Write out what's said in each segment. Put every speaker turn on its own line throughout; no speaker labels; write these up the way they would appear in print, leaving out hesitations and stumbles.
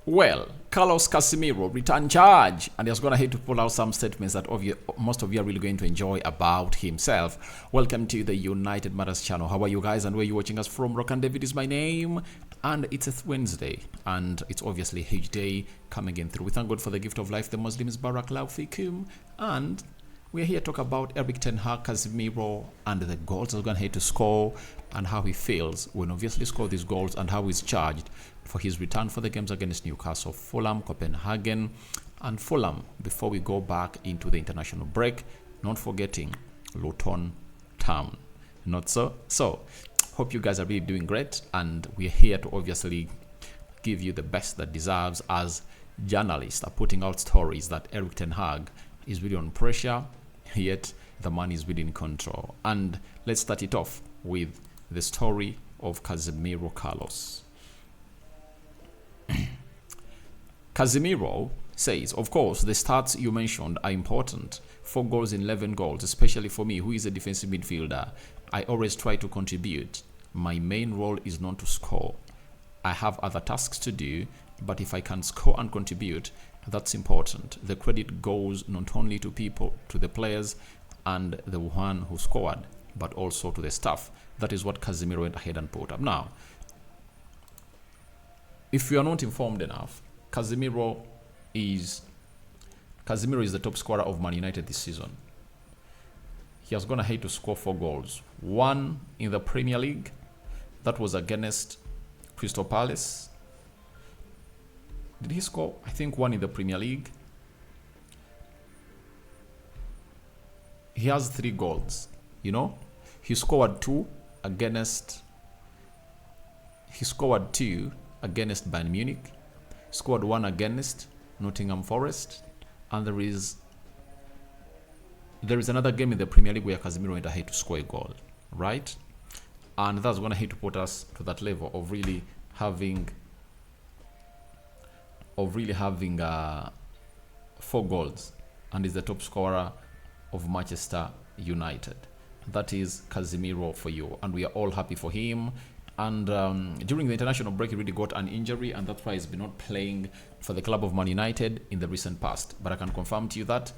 Well, Carlos Casemiro returned charge, and he's going to have to pull out some statements that most of you are really going to enjoy about himself. Welcome to the United Matters channel. How are you guys, and where are you watching us from? Rock and David is my name, and it's a Wednesday, and it's obviously a huge day coming in through. We thank God for the gift of life. The Muslims Barakallahu Fikum, and we're here to talk about Eric Ten Hag, Casemiro, and the goals he's going to have to score, and how he feels when obviously score these goals, and how he's charged for his return for the games against Newcastle, Fulham, Copenhagen, and Fulham before we go back into the international break, not forgetting Luton Town. Not so? So, hope you guys are really doing great, and we're here to obviously give you the best that deserves, as journalists are putting out stories that Eric Ten Hag is really on pressure, yet the man is really in control. And let's start it off with the story of Casemiro Carlos. Casemiro says, of course, the stats you mentioned are important. 4 goals in 11 goals, especially for me, who is a defensive midfielder. I always try to contribute. My main role is not to score. I have other tasks to do, but if I can score and contribute, that's important. The credit goes not only to people, to the players and the one who scored, but also to the staff. That is what Casemiro went ahead and put up. Now, if you are not informed enough, Casemiro is the top scorer of Man United this season. He has gone ahead to score 4 goals. 1 in the Premier League, that was against Crystal Palace. Did he score? I think 1 in the Premier League. He has 3 goals. You know, he scored 2 against. He scored 2 against Bayern Munich, scored 1 against Nottingham Forest, and there is another game in the Premier League where Casemiro went ahead to score a goal, right? And that's going to hit to put us to that level of really having 4 goals, and is the top scorer of Manchester United. That is Casemiro for you, and we are all happy for him. And during the international break, he really got an injury, and that's why he's been not playing for the club of Man United in the recent past. But I can confirm to you that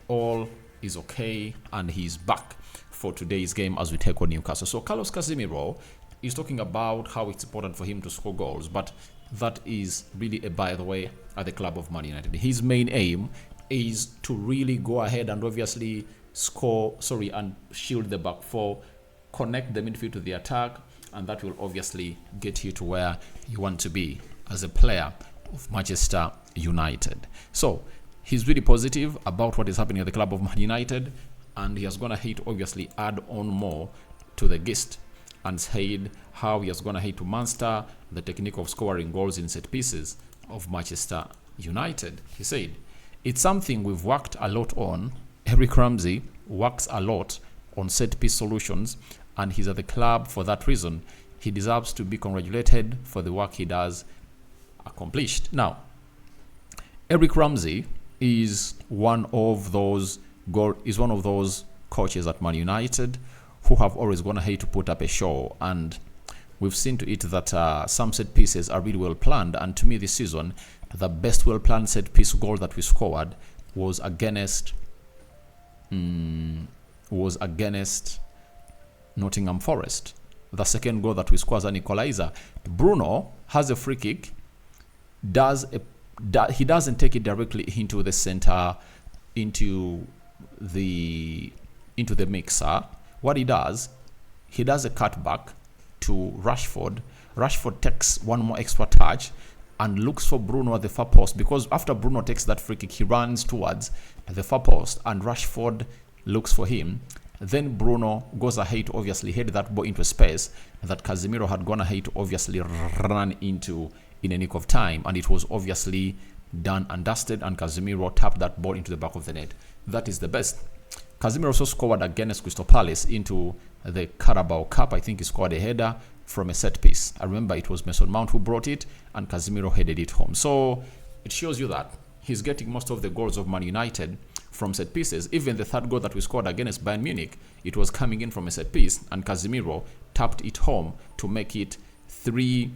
all is okay, and he's back for today's game as we take on Newcastle. So Carlos Casemiro is talking about how it's important for him to score goals, but that is really a by the way at the club of Man United. His main aim is to really go ahead and obviously and shield the back 4, connect the midfield to the attack, and that will obviously get you to where you want to be as a player of Manchester United. So he's really positive about what is happening at the club of Man United, and he has gonna obviously add on more to the gist, and said how he has gonna to master the technique of scoring goals in set pieces of Manchester United. He said, it's something we've worked a lot on. Eric Ramsey works a lot on set piece solutions, and he's at the club for that reason. He deserves to be congratulated for the work he does accomplished. Now, Eric Ramsey is one of those coaches at Man United who have always gone ahead to put up a show, and we've seen to it that some set pieces are really well planned. And to me, this season, the best well planned set piece goal that we scored was against Nottingham Forest. The second goal that we scored as an equalizer. Bruno has a free kick. He doesn't take it directly into the center, into the mixer. What he does a cutback to Rashford. Rashford takes one more extra touch and looks for Bruno at the far post, because after Bruno takes that free kick, he runs towards the far post and Rashford looks for him. Then Bruno goes ahead to obviously head that ball into a space that Casemiro had gone ahead to obviously run into in a nick of time, and it was obviously done and dusted, and Casemiro tapped that ball into the back of the net. That is the best. Casemiro also scored against Crystal Palace into the Carabao Cup. I think he scored a header from a set piece. I remember it was Mason Mount who brought it, and Casemiro headed it home. So it shows you that he's getting most of the goals of Man United from set pieces. Even the third goal that we scored against Bayern Munich, it was coming in from a set piece, and Casemiro tapped it home to make it 3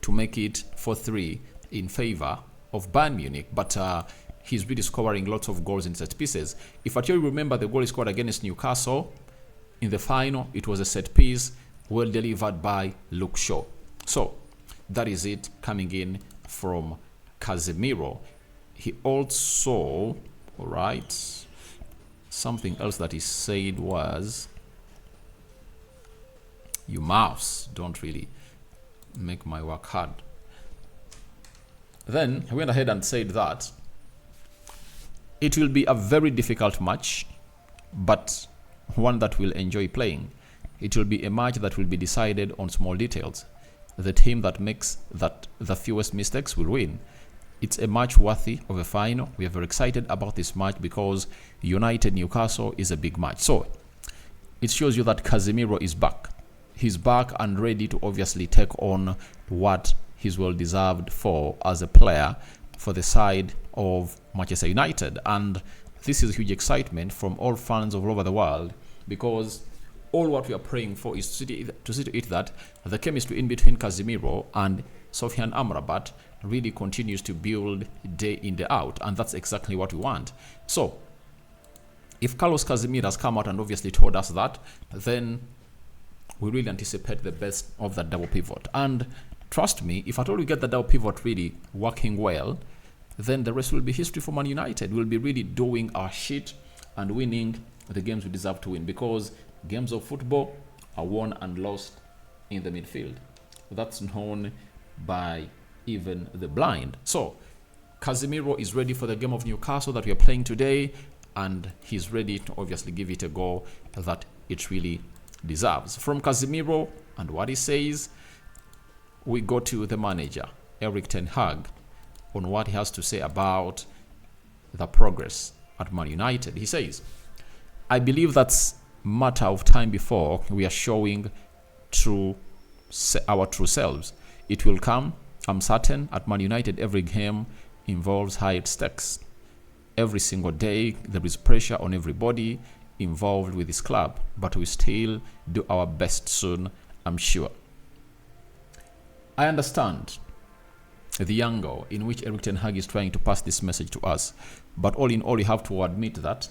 to make it 4-3 in favor of Bayern Munich. But he's really scoring lots of goals in set pieces. If at all you remember the goal he scored against Newcastle in the final, it was a set piece well delivered by Luke Shaw. So that is it coming in from Casemiro. He also, all right, something else that he said was, you mouse don't really make my work hard. Then he went ahead and said that it will be a very difficult match, but one that we'll enjoy playing. It will be a match that will be decided on small details. The team that makes the fewest mistakes will win. It's a match worthy of a final. We are very excited about this match because United Newcastle is a big match. So it shows you that Casemiro is back. He's back and ready to obviously take on what he's well deserved for as a player for the side of Manchester United. And this is huge excitement from all fans all over the world, because all what we are praying for is to see to it that the chemistry in between Casemiro and Sofian Amrabat really continues to build day in, day out. And that's exactly what we want. So if Carlos Casemiro has come out and obviously told us that, then we really anticipate the best of that double pivot. And trust me, if at all we get the double pivot really working well, then the rest will be history for Man United. We'll be really doing our shit and winning the games we deserve to win, because games of football are won and lost in the midfield. That's known by even the blind. So Casemiro is ready for the game of Newcastle that we are playing today, and he's ready to obviously give it a go that it really deserves. From Casemiro and what he says, we go to the manager, Erik ten Hag, on what he has to say about the progress at Man United. He says, I believe that's matter of time before we are showing our true selves. It will come, I'm certain. At Man United, every game involves high stakes. Every single day, there is pressure on everybody involved with this club, but we still do our best soon, I'm sure. I understand the angle in which Erik ten Hag is trying to pass this message to us, but all in all, you have to admit that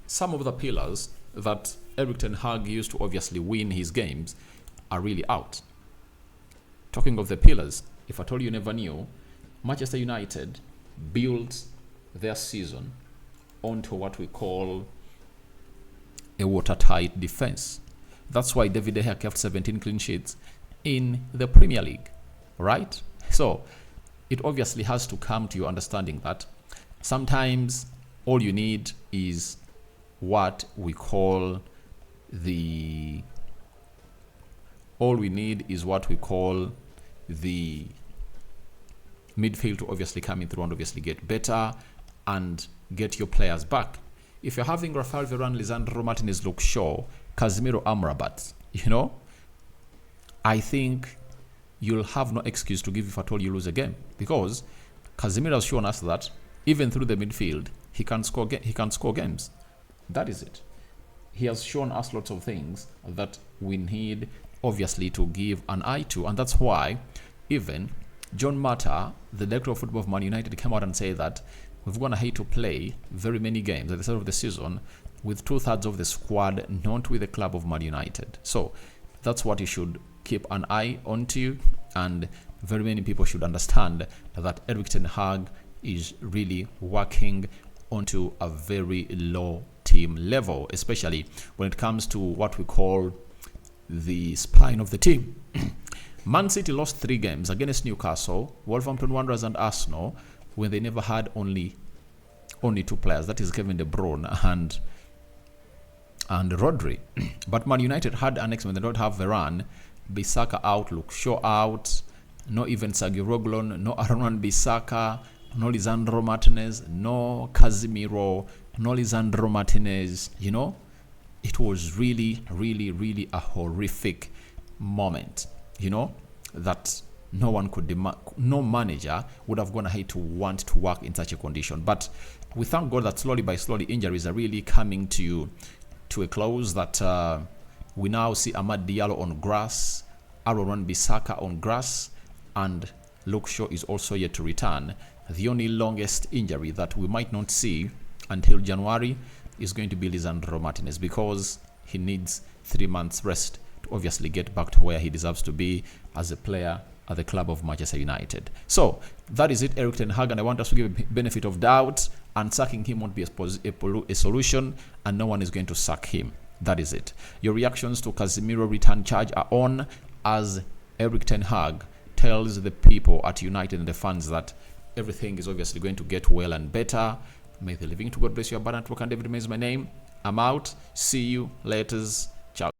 some of the pillars that Erik ten Hag used to obviously win his games are really out. Talking of the pillars, if I told you never knew, Manchester United built their season onto what we call a watertight defense. That's why David De Gea kept 17 clean sheets in the Premier League, right? So it obviously has to come to your understanding that sometimes all you need is what we call the midfield to obviously come in through and obviously get better and get your players back. If you're having Rafael Varane, Lisandro Martinez, Luke Shaw, Casemiro, Amrabat, I think you'll have no excuse to give if at all you lose a game, because Casemiro has shown us that even through the midfield, he can score games. That is it. He has shown us lots of things that we need obviously to give an eye to, and that's why even John Mata, the director of football of Man United, came out and said that we're going to hate to play very many games at the start of the season with 2/3 of the squad not with the club of Man United. So that's what you should keep an eye onto, and very many people should understand that Erik ten Hag is really working onto a very low team level, especially when it comes to what we call the spine of the team. Man City lost 3 games against Newcastle, Wolverhampton Wanderers and Arsenal when they never had only 2 players, that is Kevin De Bruyne and Rodri. But Man United had an when they don't have Varane, Bissaka out, Luke Shaw out, no even Sergio Reguilon, no Aaron Bissaka, no Lisandro Martinez, no Casemiro, no Lisandro Martinez. It was really, really, really a horrific moment, that no manager would have gone ahead to want to work in such a condition. But we thank God that slowly by slowly injuries are really coming to a close, that we now see Amad Diallo on grass Aaron Wan-Bissaka on grass, and Luke Shaw is also yet to return. The only longest injury that we might not see until January is going to be Lisandro Martinez, because he needs 3 months rest to obviously get back to where he deserves to be as a player at the club of Manchester United. So that is it, Erik ten Hag, and I want us to give a benefit of doubt, and sacking him won't be a solution, and no one is going to sack him. That is it. Your reactions to Casemiro return charge are on, as Erik ten Hag tells the people at United and the fans that everything is obviously going to get well and better. May the living to God bless you. Abundant work, and David remains my name. I'm out. See you later. Ciao.